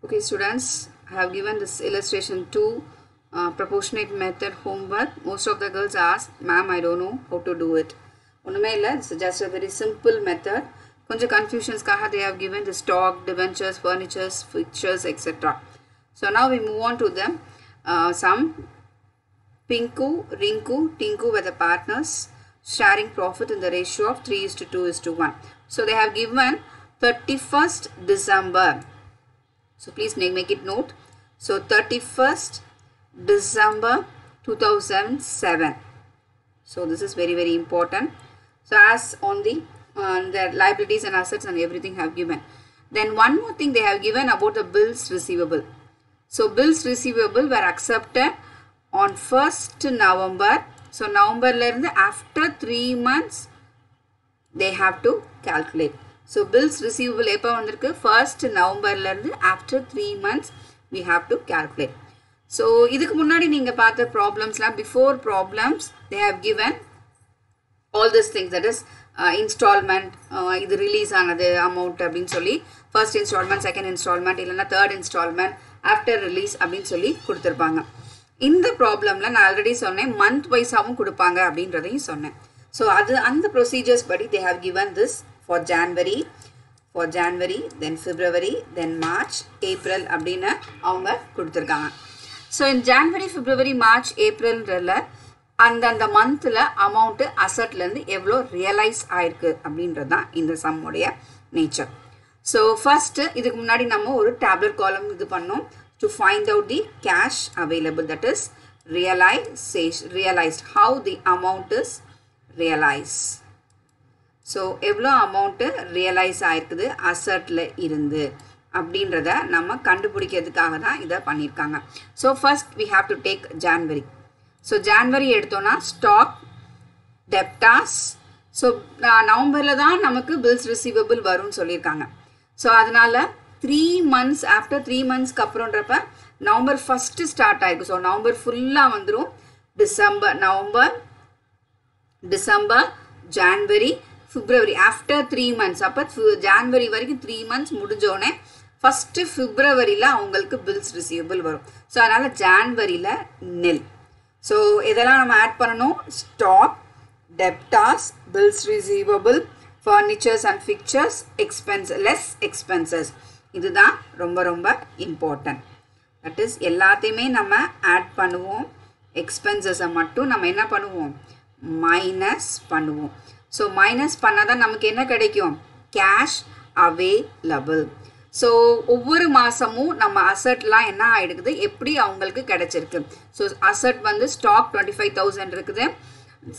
Okay students, I have given this illustration 2 proportionate method homework. Most of the girls ask, ma'am I don't know how to do it. It's just a very simple method. Konja confusions kaha they have given the stock, debentures, furnitures, fixtures, etc. So now we move on to them. Some Pinku, Rinku, Tinku were the partners sharing profit in the ratio of 3:2:1. So they have given 31st December. So please make it note. So 31st December 2007. So this is very important. So as on the liabilities and assets and everything have given. Then one more thing they have given about the bills receivable. So bills receivable were accepted on 1st November. So November after 3 months they have to calculate. So bills receivable எப்போ வந்திருக்கு 1st November after 3 months we have to calculate. So இதுக்கு முன்னாடி நீங்க பார்த்த problemsலாம் before problems they have given all these things, that is installment, இது release ஆனது amount அப்படினு சொல்லி first installment, second installment இல்லனா third installment after release அப்படினு சொல்லி கொடுத்திருப்பாங்க. இந்த ப்ராப்ளம்ல நான் ஆல்ரெடி சொன்னேன் month wise ஆவும் கொடுப்பாங்க அப்படின்றதையும் சொன்னேன். So அது அந்த procedures படி they have given this for January, then February, then March, April அப்படினு அவங்க கொடுத்திருக்காங்க. So in January, February, March, April அந்த மந்த்ல அமௌண்ட் அசெட்ல இருந்து எவ்வளவு ரியலைஸ் ஆயிருக்கு அப்படின்றது தான் இந்த சம் உடைய நேச்சர். So first இதுக்கு முன்னாடி நம்ம ஒரு tabular column இது பண்ணோம் to find out the cash available, that is realized, how the amount is realized. So எவ்வளோ amount realize ஆயிருக்குது அசெட்ல இருந்து அப்படின்றத நம்ம கண்டுபிடிக்கிறதுக்காக தான் இதை பண்ணியிருக்காங்க. So first we have to take January. So January எடுத்தோம்னா stock, debtors. So நவம்பர்ல தான் நமக்கு bills receivable வரும்னு சொல்லியிருக்காங்க. So அதனால 3 months after 3 months அப்புறம்ன்றப்ப நவம்பர் ஃபர்ஸ்ட் ஸ்டார்ட் ஆயிருக்கு. ஸோ நவம்பர் ஃபுல்லாக வந்துடும். December, January, February after 3 months. அப்போ ஜான்வரி வரைக்கும் 3 months முடிஞ்சோடனே ஃபஸ்ட்டு பிப்ரவரியில் அவங்களுக்கு பில்ஸ் ரிசீவபிள் வரும். ஸோ அதனால் ஜான்வரியில் nil. ஸோ இதெல்லாம் நம்ம ஆட் பண்ணணும். Stock, debtors, bills receivable, furnitures and fixtures, less expenses. இதுதான் ரொம்ப important. That is எல்லாத்தையுமே நம்ம ஆட் பண்ணுவோம். எக்ஸ்பென்சஸை மட்டும் நம்ம என்ன பண்ணுவோம், மைனஸ் பண்ணுவோம். ஸோ மைனஸ் பண்ணாதான் நமக்கு என்ன கிடைக்கும், கேஷ் அவைலபிள். ஸோ ஒவ்வொரு மாதமும் நம்ம அசட்லாம் என்ன ஆகிடுக்குது, எப்படி அவங்களுக்கு கிடைச்சிருக்கு. ஸோ அசட் வந்து ஸ்டாக் 25,000 இருக்குது,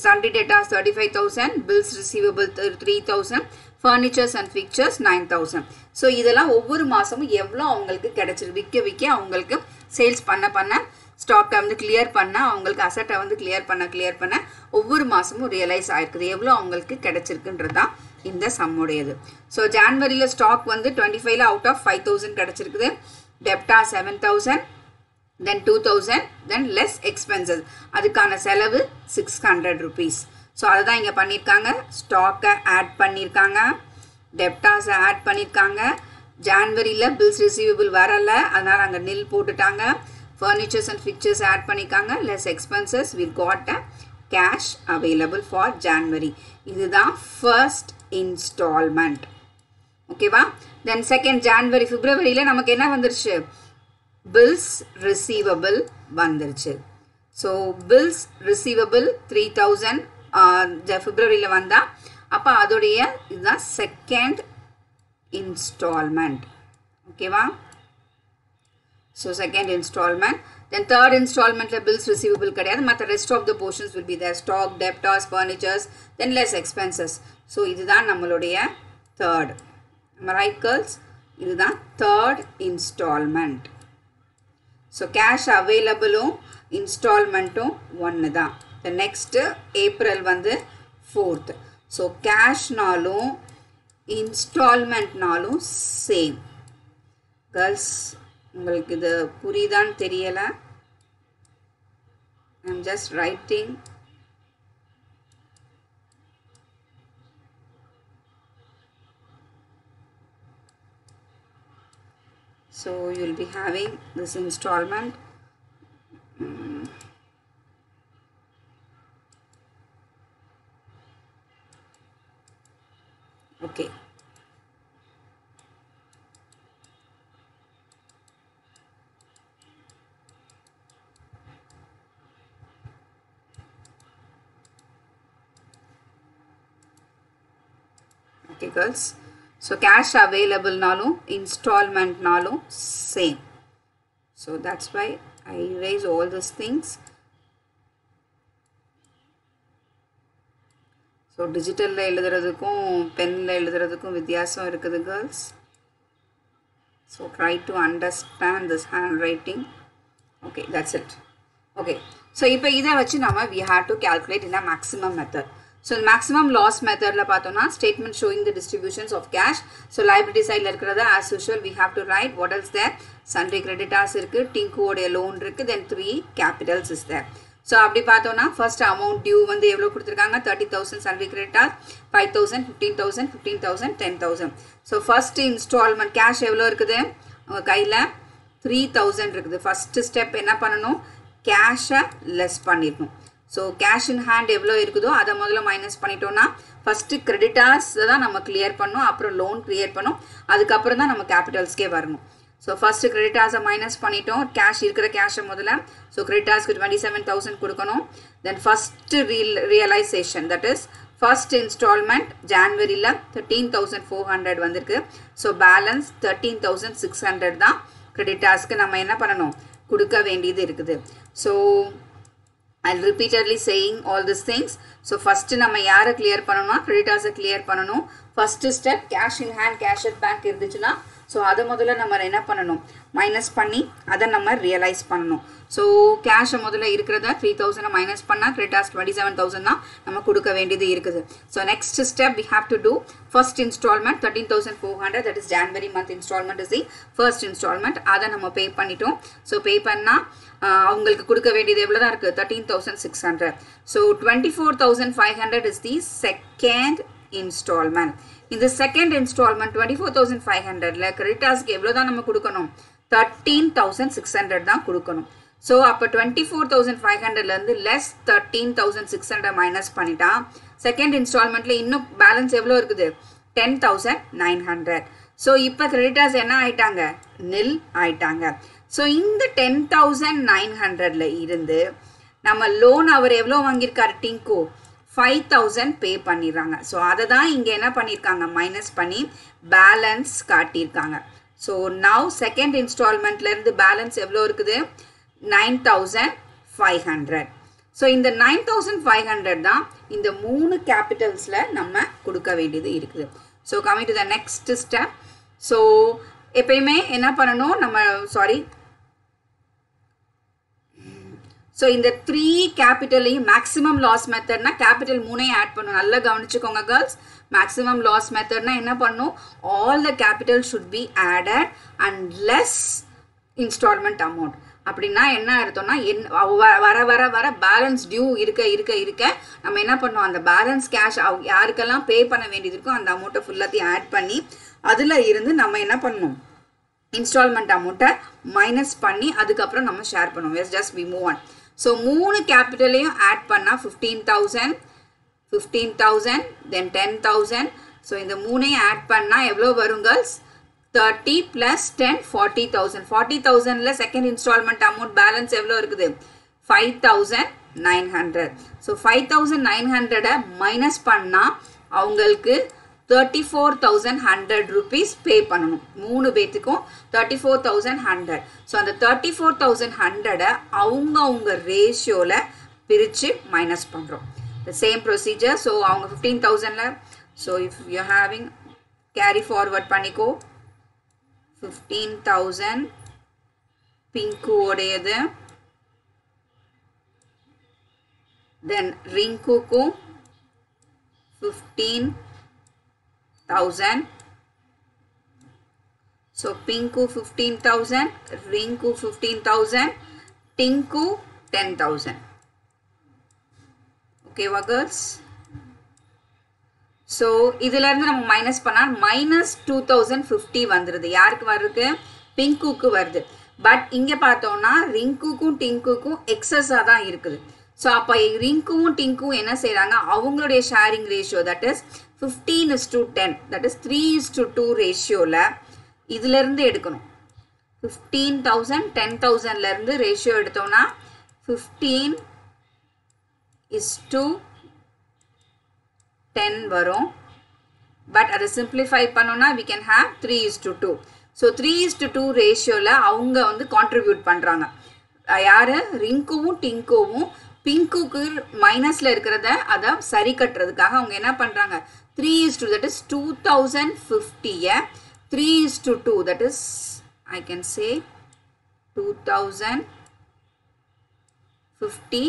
sundry debtors 35,000, bills receivable 3,000, furnitures and fixtures 9,000. So இதெல்லாம் ஒவ்வொரு மாதமும் எவ்வளோ அவங்களுக்கு கிடைச்சிருக்கு, விற்க அவங்களுக்கு சேல்ஸ் பண்ண ஸ்டாக்கை வந்து கிளியர் பண்ண, அவங்களுக்கு அசட்டை வந்து கிளியர் பண்ண ஒவ்வொரு மாதமும் ரியலைஸ் ஆயிருக்குது, எவ்வளோ அவங்களுக்கு கிடைச்சிருக்குன்றது தான் இந்த சம்முடையது. ஸோ ஜான்வரியில் ஸ்டாக் வந்து 25ல் அவுட் ஆஃப் 5,000 கிடைச்சிருக்குது, டெப்டா 7,000, then 2,000, then less expenses. அதுக்கான செலவு 600 rupees. ஸோ அதுதான் இங்கே பண்ணியிருக்காங்க. ஸ்டாக்கை ஆட் பண்ணியிருக்காங்க, டெப்டாஸை ஆட் பண்ணியிருக்காங்க. ஜான்வரியில் பில்ஸ் ரிசீவபிள் வரலை, அதனால் அங்கே nil போட்டுட்டாங்க. ஃபர்னிச்சர்ஸ் அண்ட் ஃபிக்சர்ஸ் ஆட் பண்ணியிருக்காங்க, less expenses. We got a cash available for January. இதுதான் first installment. ஓகேவா? தென் செகண்ட் ஜான்வரி, பிப்ரவரியில் நமக்கு என்ன வந்துருச்சு, பில்ஸ் ரிசீவபிள் வந்துருச்சு. ஸோ பில்ஸ் ரிசீவபிள் 3,000 பிப்ரவரியில் வந்தால் அப்போ அதோடைய இதுதான் செகண்ட் இன்ஸ்டால்மெண்ட். ஓகேவா? So second instalment. Then third இன்ஸ்டால்மெண்ட்டில் பில்ஸ் ரிசீவபிள் கிடையாது, மற்ற rest of the portions will be there, stock, debtors, furnitures, then less expenses. So இதுதான் நம்மளுடைய தேர்ட். ரைட் கேர்ள்ஸ், இதுதான் தேர்ட் இன்ஸ்டால்மெண்ட். ஸோ கேஷ் அவைலபிளும் இன்ஸ்டால்மெண்ட்டும் ஒன்று தான். த நெக்ஸ்ட்டு ஏப்ரல் வந்து 4th. ஸோ கேஷ்னாலும் இன்ஸ்டால்மெண்ட்னாலும் சேம். கேர்ள்ஸ் உங்களுக்கு இது புரியுதான்னு தெரியலை, I'm just writing. So you'll be having this installment. Okay. Okay girls, so cash available nalum installment nalum same, so that's why I erase all these things. So digital la eludradhukum pen la eludradhukum vidyasam irukudhu girls, so try to understand this handwriting. Okay, that's it. Okay, so ipo idha vachi nama we have to calculate in a maximum method. So maximum loss method la pathona statement showing the distributions of cash. So liability side la irukradha as usual we have to write what else there, sundry creditors irukku, Tinku oda loan irukku, then 3 capitals is there. So அப்படி பார்த்தோம்னா first amount due வந்து எவ்வளவு கொடுத்திருக்காங்க, 30,000 sundry creditors, 5,000, 15,000, 15,000, 10,000. So first installment cash எவ்வளவு இருக்குது உங்க கையில 3,000 இருக்குது. first step என்ன பண்ணணும், cash less பண்ணிடணும். So cash in hand எவ்வளோ இருக்குதோ அதை முதல்ல மைனஸ் பண்ணிட்டோம்னா ஃபர்ஸ்ட் கிரெடிட்டார்ஸ் தான் நம்ம கிளியர் பண்ணோம், அப்புறம் லோன் கிளியர் பண்ணோம், அதுக்கப்புறம் தான் நம்ம கேபிட்டல்ஸ்க்கே வரணும். ஸோ ஃபர்ஸ்ட் கிரெடிட்டார்ஸை மைனஸ் பண்ணிட்டோம், கேஷ் இருக்கிற கேஷை முதல்ல. ஸோ கிரெடிட்டார்ஸ்க்கு 27,000 கொடுக்கணும். Then first realisation that is first instalment ஜான்வரியில் 13,400 வந்திருக்கு. ஸோ பேலன்ஸ் 13,600 தான் கிரெடிட்டார்ஸ்க்கு நம்ம என்ன பண்ணணும், கொடுக்க வேண்டியது இருக்குது. So I'll repeatedly saying all these things. So first நம்ம யாரை clear பண்ணணும், creditors clear பண்ணணும். First step cash in hand, cash at bank இருந்துச்சுன்னா ஸோ அதை முதல்ல நம்ம என்ன பண்ணணும், மைனஸ் பண்ணி அதை நம்ம ரியலைஸ் பண்ணணும். ஸோ கேஷை முதல்ல இருக்கிறத 3,000 மைனஸ் பண்ணால் கிரெடிட்டார்ஸ் 27,000 தான் நம்ம கொடுக்க வேண்டியது இருக்குது. So next step we have to do first installment 13,400, that is January month installment is the first installment. அதை நம்ம பே பண்ணிட்டோம். ஸோ பே பண்ணால் அவங்களுக்கு கொடுக்க வேண்டியது எவ்வளோ தான் இருக்குது, 13,600. So 24,500 is the second installment. இந்த செகண்ட் இன்ஸ்டால்மெண்ட் 24,500ல கிரெடிட்டார்ஸ்க்கு எவ்வளோ தான் நம்ம கொடுக்கணும், 13,600 தான் கொடுக்கணும். ஸோ அப்போ 24,500லேருந்து லெஸ் 13,600 மைனஸ் பண்ணிட்டா செகண்ட் இன்ஸ்டால்மெண்ட்ல இன்னும் பேலன்ஸ் எவ்வளோ இருக்குது, 10,900. ஸோ இப்போ கிரெடிட்டார்ஸ் என்ன ஆயிட்டாங்க, நில் ஆயிட்டாங்க. ஸோ இந்த 10,900ல இருந்து நம்ம லோன் அவர் எவ்வளோ வாங்கியிருக்காரு, டிங்கு 5,000 பே பண்ணிடுறாங்க. ஸோ அதை தான் இங்கே என்ன பண்ணியிருக்காங்க, மைனஸ் பண்ணி பேலன்ஸ் காட்டியிருக்காங்க. ஸோ நவ் செகண்ட் இன்ஸ்டால்மெண்ட்லேருந்து பேலன்ஸ் எவ்வளோ இருக்குது, 9,500. ஸோ இந்த 9,500 தான் இந்த 3 கேபிட்டல்ஸில் நம்ம கொடுக்க வேண்டியது இருக்குது. So coming to the next step. So எப்பயுமே என்ன பண்ணணும் நம்ம, சாரி, ஸோ இந்த 3 கேபிட்டலையும் மேக்ஸிமம் லாஸ் மெத்தட்னா கேபிட்டல் 3ஐயும் ஆட் பண்ணணும். நல்லா கவனிச்சுக்கோங்க கேர்ள்ஸ், மேக்ஸிமம் லாஸ் மெத்தட்னா என்ன பண்ணணும், all the capital should be added and less instalment amount. அப்படின்னா என்ன அர்த்தம்னா வர வர வர பேலன்ஸ் டியூ இருக்க இருக்க இருக்க நம்ம என்ன பண்ணோம், அந்த பேலன்ஸ் கேஷ் யாருக்கெல்லாம் பே பண்ண வேண்டியது இருக்கோ அந்த அமௌண்ட்டை ஃபுல்லாத்தையும் ஆட் பண்ணி அதில் இருந்து நம்ம என்ன பண்ணணும், இன்ஸ்டால்மெண்ட் அமௌண்ட்டை மைனஸ் பண்ணி அதுக்கப்புறம் நம்ம ஷேர் பண்ணுவோம். Yes just we move on. So 3 கேபிட்டலையும் ஆட் பண்ணால் 15,000, 15,000, தென் 10,000. ஸோ இந்த 3ஐயும் ஆட் பண்ணால் எவ்வளோ வரும் கேர்ள்ஸ், 30 + 10 40,000. 40,000ல செகண்ட் இன்ஸ்டால்மெண்ட் அமௌண்ட் பேலன்ஸ் எவ்வளோ இருக்குது, 5,900. ஸோ 5,900 மைனஸ் பண்ணால் அவங்களுக்கு 34,100 rupees பே பண்ணணும். 3 பேத்துக்கும் 34,100. ஸோ அந்த 34,100 அவங்க ரேஷியோவில் பிரித்து மைனஸ் பண்ணுறோம். The same procedure. ஸோ அவங்க 15,000ல, so if you having carry forward பண்ணிக்கோ, 15,000 பிங்கு உடையது, தென் ரிங்குக்கும் 15,000. So Pinku 15,000, Rinku 15,000, Tinku 10,000. Okay, girls. So இதிலிருந்து நம்ம மைனஸ் பண்ணால் -2,050 வந்துருது. யாருக்கு வருது, பிங்குக்கு வருது. பட் இங்கே பார்த்தோம்னா ரிங்குக்கும் டிங்குக்கும் எக்ஸஸாக தான் இருக்குது. ஸோ அப்போ ரிங்குவும் டிங்கும் என்ன செய்கிறாங்க, அவங்களுடைய sharing ratio that is 15:10 that is 3:2 ரேஷியோவில் இதிலேருந்து எடுக்கணும். 15,000 10,000லேருந்து ரேஷியோ எடுத்தோம்னா 15:10 வரும். பட் அதை சிம்பிளிஃபை பண்ணோன்னா we can have 3:2. ஸோ 3:2 ரேஷியோவில் அவங்க வந்து கான்ட்ரிபியூட் பண்ணுறாங்க. யார், ரிங்குவும் டிங்குவும் பிங்குக்கு மைனஸில் இருக்கிறத அதை சரி கட்டுறதுக்காக அவங்க என்ன பண்ணுறாங்க, 3:2 that is 2050 3:2 that is I can say 2050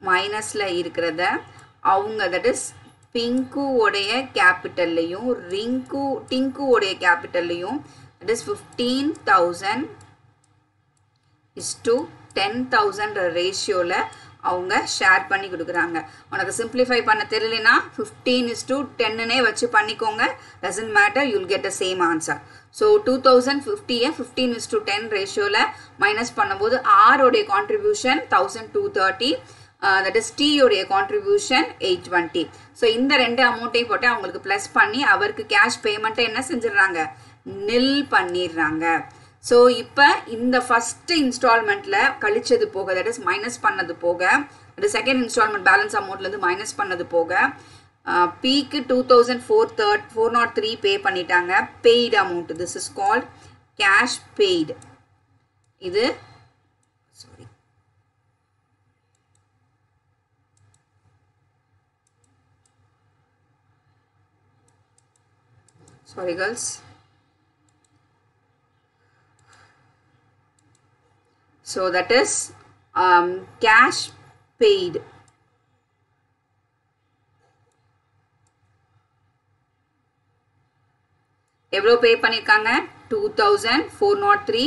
மைனஸில் இருக்கிறத அவங்க that is பிங்கு உடைய கேபிட்டல்லையும் டிங்கு உடைய கேபிட்டல்லையும் that is 15,000:10,000 ரேஷியோவில் அவங்க ஷேர் பண்ணி கொடுக்குறாங்க. உனக்கு சிம்பிளிஃபை பண்ண தெரியலனா 15:10 வச்சு பண்ணிக்கோங்க. Doesn't matter, you'll get the same answer. So 2050 15:10 ரேஷியோவில் மைனஸ் பண்ணும்போது ஆரோடைய கான்ட்ரிபியூஷன் 1230, தட் இஸ் டீயோடைய கான்ட்ரிபியூஷன் 820. ஸோ இந்த ரெண்டு அமௌண்ட்டையும் போட்டு அவங்களுக்கு ப்ளஸ் பண்ணி அவருக்கு கேஷ் பேமெண்ட்டை என்ன செஞ்சிடறாங்க, நில் பண்ணிடுறாங்க. ஸோ இப்போ இந்த ஃபஸ்ட்டு இன்ஸ்டால்மெண்ட்டில் கழிச்சது போக தட் இஸ் மைனஸ் பண்ணது போக, அது செகண்ட் இன்ஸ்டால்மெண்ட் பேலன்ஸ் அமௌண்ட்லேருந்து மைனஸ் பண்ணது போக பீக்கு 2,403 பே பண்ணிட்டாங்க. Paid amount, this is called cash paid. இது sorry sorry girls. So that is cash paid. எவ்வளோ பே பண்ணியிருக்காங்க, 2,403,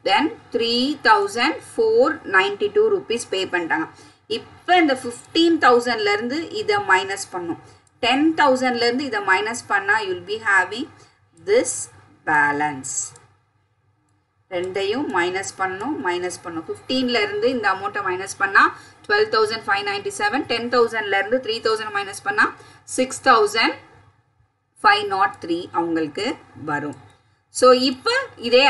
தென் 3,492 rupees பே பண்ணிட்டாங்க. இப்போ இந்த 15,000லேருந்து இதை மைனஸ் பண்ணும், 10,000லேருந்து இதை மைனஸ் பண்ணால் you'll be having this balance. ரெண்டையும் மைனஸ் பண்ணணும். 15லேருந்து இந்த அமௌண்ட்டை மைனஸ் பண்ணால் 12,597, 10,000லேருந்து 3,000 மைனஸ் பண்ணால் 6,503 அவங்களுக்கு வரும். ஸோ இப்போ இதே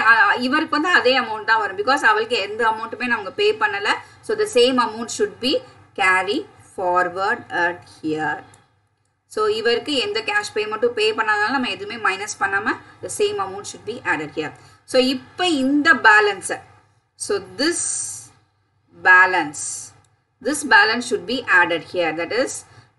இவருக்கு வந்து அதே அமௌண்ட் தான் வரும், பிகாஸ் அவளுக்கு எந்த அமௌண்ட்டுமே நம்ம பே பண்ணலை. So the same amount should be carry forward at here. So இவருக்கு எந்த கேஷ் பேமெண்ட்டும் பே பண்ணாதனால நம்ம எதுவுமே மைனஸ் பண்ணாமல் the same amount should be added here. So இப்போ இந்த பேலன்ஸை, so this balance should be added here, that is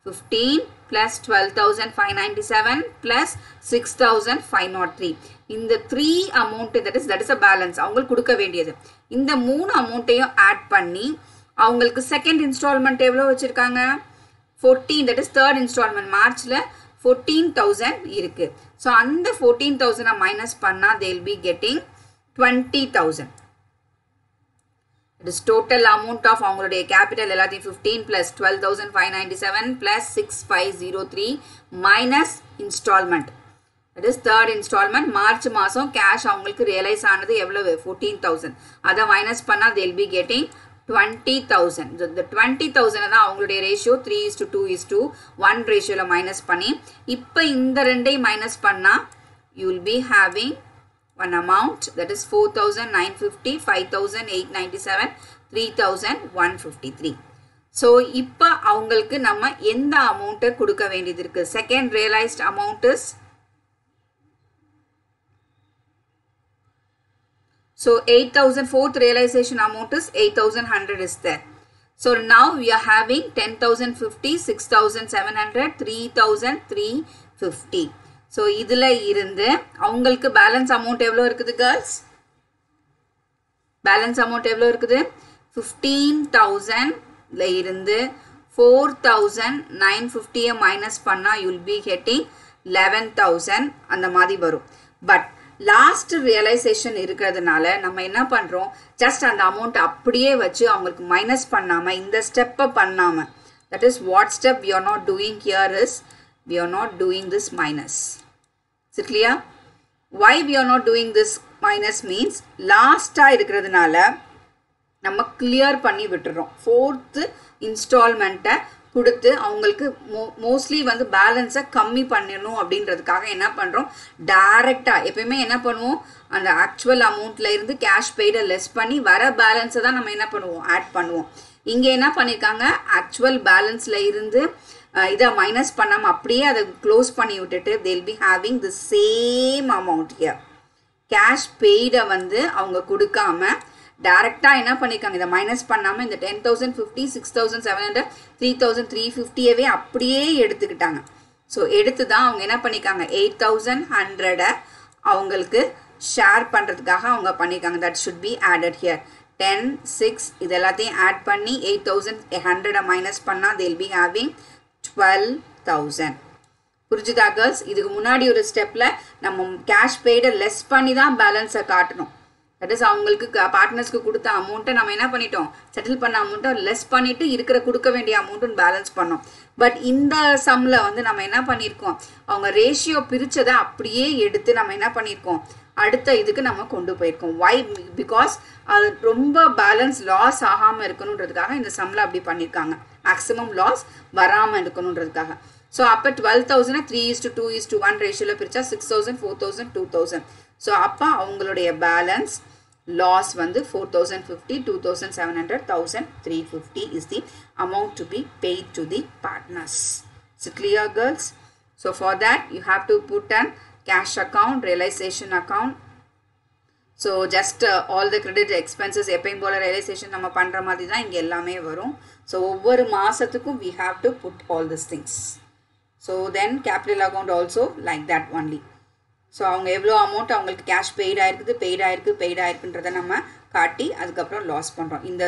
15 plus 12,597 plus 6,503. இந்த 3 amount that is a balance அவங்களுக்கு கொடுக்க வேண்டியது. இந்த 3 அமௌண்ட்டையும் ஆட் பண்ணி அவங்களுக்கு செகண்ட் இன்ஸ்டால்மெண்ட் எவ்வளோ வச்சுருக்காங்க, 14, that is third installment மார்ச்சில் 14,000 இருக்குது. ஸோ அந்த 14,000 மைனஸ் பண்ணால் they will be getting 20,000. It is total amount of அவங்களுடைய கேபிட்டல் எல்லாத்தையும் 15 plus 12,597 plus 6,503 minus installment. That is third installment. March மாதம் கேஷ் அவங்களுக்கு ரியலைஸ் ஆனது எவ்வளவு, 14,000. அதை மைனஸ் பண்ணால் they will be getting 20,000. இந்த 20,000 தான் அவங்களுடைய ரேஷியோ 3:2:1 ரேஷியோவில் மைனஸ் பண்ணி இப்போ இந்த ரெண்டையும் மைனஸ் பண்ணால் you will be having one amount, that is 4,950, 5,897, 3,153. So இப்போ அவங்களுக்கு நம்ம எந்த அமௌண்ட்டை கொடுக்க வேண்டியது இருக்குது, second realised amount is, so 8,000, fourth realization amount is 8,100 is there. So now we are having 10,050, 6,700, 3,350. So இதில் இருந்து அவங்களுக்கு பேலன்ஸ் அமௌண்ட் எவ்வளோ இருக்குது கேர்ள்ஸ், பேலன்ஸ் அமௌண்ட் எவ்வளோ இருக்குது, 15,000ல இருந்து 4,950 மைனஸ் பண்ணால் யூல் பி கெட்டிங் 11,000 அந்த மாதிரி வரும். பட் லாஸ்ட் ரியலைசேஷன் இருக்கிறதுனால நம்ம என்ன பண்ணுறோம், ஜஸ்ட் அந்த அமௌண்ட் அப்படியே வச்சு அவங்களுக்கு மைனஸ் பண்ணாமல் இந்த ஸ்டெப்பை பண்ணாமல், that is what step we are not doing here is we are not doing this minus. Is it clear? Why we are not doing this minus means லாஸ்ட்டாக இருக்கிறதுனால நம்ம கிளியர் பண்ணி விட்டுறோம். ஃபோர்த்து இன்ஸ்டால்மெண்ட்டை கொடுத்து அவங்களுக்கு மோஸ்ட்லி வந்து பேலன்ஸை கம்மி பண்ணிடணும் அப்படின்றதுக்காக என்ன பண்ணுறோம், டைரெக்டாக எப்பயுமே என்ன பண்ணுவோம், அந்த ஆக்சுவல் அமௌண்ட்டில் இருந்து கேஷ் பெய்டை லெஸ் பண்ணி வர பேலன்ஸை தான் நம்ம என்ன பண்ணுவோம், ஆட் பண்ணுவோம். இங்கே என்ன பண்ணியிருக்காங்க, ஆக்சுவல் பேலன்ஸில் இருந்து இதை மைனஸ் பண்ணாமல் அப்படியே அதை க்ளோஸ் பண்ணி விட்டுட்டு they'll be having the same amount here. Cash பெய்டை வந்து அவங்க கொடுக்காம டைரெக்டாக என்ன பண்ணியிருக்காங்க, இதை மைனஸ் பண்ணாமல் இந்த 10,050 6,700 3,350யவே அப்படியே எடுத்துக்கிட்டாங்க. ஸோ எடுத்து தான் அவங்க என்ன பண்ணியிருக்காங்க, 8,100 அவங்களுக்கு ஷேர் பண்ணுறதுக்காக அவங்க பண்ணியிருக்காங்க. That should be added here. 10 6 இது எல்லாத்தையும் ஆட் பண்ணி 8,100 மைனஸ் பண்ணால் they'll be having 12,000. புரிஞ்சுதா கேர்ள்ஸ்? இதுக்கு முன்னாடி ஒரு ஸ்டெப்பில் நம்ம கேஷ் பெய்டை லெஸ் பண்ணி தான் பேலன்ஸை காட்டணும். தட் இஸ் அவங்களுக்கு பார்ட்னர்ஸ்க்கு கொடுத்த அமௌண்ட்டை நம்ம என்ன பண்ணிட்டோம், செட்டில் பண்ண அமௌண்ட்டை லெஸ் பண்ணிவிட்டு இருக்கிற கொடுக்க வேண்டிய அமௌண்ட்டுன்னு பேலன்ஸ் பண்ணோம். பட் இந்த சம்மில் வந்து நம்ம என்ன பண்ணியிருக்கோம், அவங்க ரேஷியோ பிரித்ததை அப்படியே எடுத்து நம்ம என்ன பண்ணியிருக்கோம், அடுத்த இதுக்கு நம்ம கொண்டு போயிருக்கோம். ஒய்? பிகாஸ் அது ரொம்ப பேலன்ஸ் லாஸ் ஆகாமல் இருக்கணுன்றதுக்காக இந்த சம்மில் அப்படி பண்ணியிருக்காங்க. மேக்ஸிமம் லாஸ் வராமல் இருக்கணுன்றதுக்காக. ஸோ அப்போ 12,000 3:2:1 ரேஷியோவில் பிரித்தா 6,000 4,000 2,000. ஸோ அப்போ அவங்களுடைய பேலன்ஸ் லாஸ் வந்து 4,050 2,700 1,350 is the amount to be paid to the partners. It's clear girls? So for that you have to put and cash account, realization account. So just all the credit expenses எப்பயும் போல realization நம்ம பண்ணுற மாதிரி தான் இங்கே எல்லாமே வரும். So ஒவ்வொரு மாதத்துக்கும் we have to put all these things. So then capital account also like that only. So அவங்க எவ்வளோ அமௌண்ட் அவங்களுக்கு கேஷ் பெய்ட் ஆயிருக்குன்றதை நம்ம காட்டி அதுக்கப்புறம் லாஸ் பண்ணுறோம். இந்த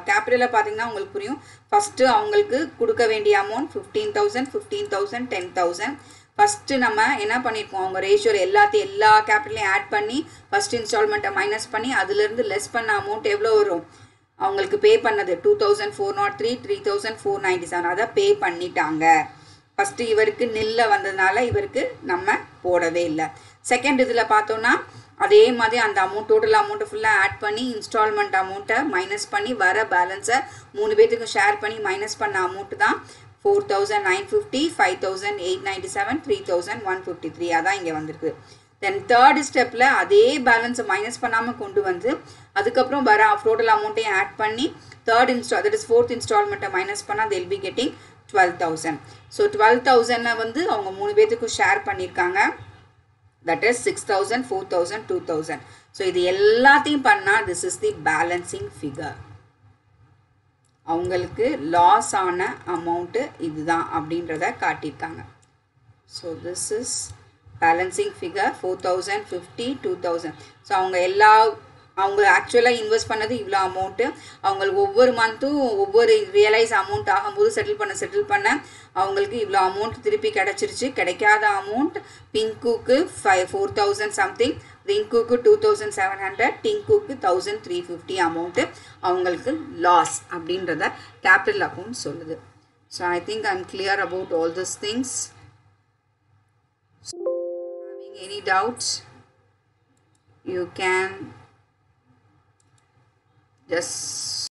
கேபிட்டலில் பார்த்தீங்கன்னா உங்களுக்கு புரியும். ஃபஸ்ட்டு அவங்களுக்கு கொடுக்க வேண்டிய அமௌண்ட் 15,000 15,000 10,000. ஃபஸ்ட்டு நம்ம என்ன பண்ணியிருக்கோம், அவங்க ரேஷியோவில் எல்லா கேபிட்டலையும் ஆட் பண்ணி ஃபஸ்ட் இன்ஸ்டால்மெண்ட்டை மைனஸ் பண்ணி அதுலேருந்து லெஸ் பண்ண அமௌண்ட் எவ்வளோ வரும், அவங்களுக்கு பே பண்ணது 2,403 3,497 அதை பே பண்ணிட்டாங்க. ஃபஸ்ட்டு இவருக்கு நில்ல வந்ததுனால இவருக்கு நம்ம போடவே இல்லை. செகண்ட் இதில் பார்த்தோன்னா அதே மாதிரி அந்த அமௌண்ட் டோட்டல் அமௌண்ட்டை ஃபுல்லாக ஆட் பண்ணி இன்ஸ்டால்மெண்ட் அமௌண்ட்டை மைனஸ் பண்ணி வர பேலன்ஸை 3 பேர்த்துக்கு ஷேர் பண்ணி மைனஸ் பண்ண அமௌண்ட்டு தான் 4,950 5,897 3,153 அதான் இங்கே வந்திருக்கு. தென் தேர்ட் ஸ்டெப்பில் அதே பேலன்ஸை மைனஸ் பண்ணாமல் கொண்டு வந்து அதுக்கப்புறம் வர டோட்டல் அமௌண்ட்டையும் ஆட் பண்ணி தட் இஸ் ஃபோர்த் இன்ஸ்டால்மெண்ட்டை மைனஸ் பண்ணால் they'll be getting 12,000. ஸோ 12,000 வந்து அவங்க 3 பேர்த்துக்கும் ஷேர் பண்ணியிருக்காங்க. That is 6,000 4,000 2,000. ஸோ இது எல்லாத்தையும் பண்ணால் this is the balancing figure. அவங்களுக்கு லாஸ் ஆன அமௌண்ட்டு இதுதான் அப்படின்றத காட்டியிருக்காங்க. So this is balancing figure 4,050 2,000. So அவங்க ஆக்சுவலாக இன்வெஸ்ட் பண்ணது இவ்வளோ அமௌண்ட்டு. அவங்களுக்கு ஒவ்வொரு மந்த்தும் ஒவ்வொரு ரியலைஸ் அமௌண்ட் ஆகும்போது செட்டில் பண்ண அவங்களுக்கு இவ்வளோ அமௌண்ட் திருப்பி கிடச்சிருச்சு. கிடைக்காத அமௌண்ட் பிங்குக்கு 4,000 சம்திங், ரிங்குக்கு 2,700, டிங்குக்கு 1,350 அமௌண்ட்டு அவங்களுக்கு லாஸ் அப்படின்றத கேபிட்டல் அக்கௌண்ட் சொல்லுது. So I think I am clear about all this things. Having any doubts you can just